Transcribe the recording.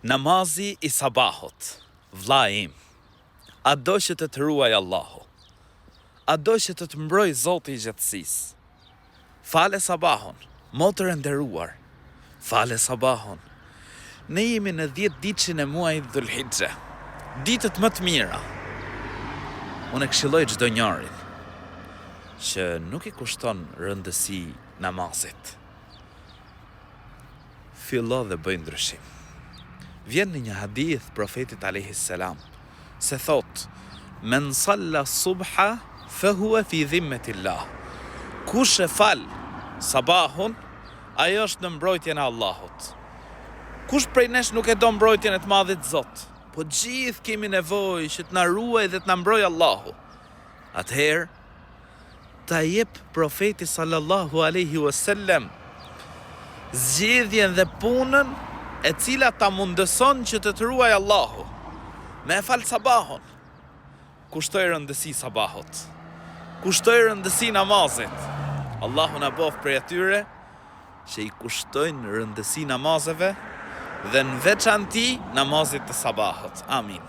Namazi I sabahut, vlla im, a do që të ruaj Allahu, a do që të mbroj Zoti I gjatësisë. Fale sabahun, motër e nderuar, fale sabahun. Ne jemi në 10 ditëshin e muajit Dhulhixhe, ditët më të mira. Unë e këshilloj çdo njërin që nuk I kushton rëndësi namazit. Fillo dhe bëj ndryshim. Vjen në një hadith profetit alayhis salam se thot: "Men salla subha fa huwa fi dhimmatillah." Kush e fal sabahun, ajo është në mbrojtjen e Allahut. Kush prej nesh nuk e do mbrojtjen e të Madhit Zot? Po gjithë kemi nevojë që të na ruaj dhe të na mbrojë Allahu. Atëherë ta jep profeti sallallahu alaihi wasallam zgjedhjen dhe punën e cila ta mundëson që të ruaj Allahu. Me e fal sabahun. Kushtoj rëndësi sabahut. Kushtoj rëndësi namazit. Allahu na bof prej atyre që I kushtojnë rëndësi namazeve dhe në veçanti namazit të sabahut. Amin.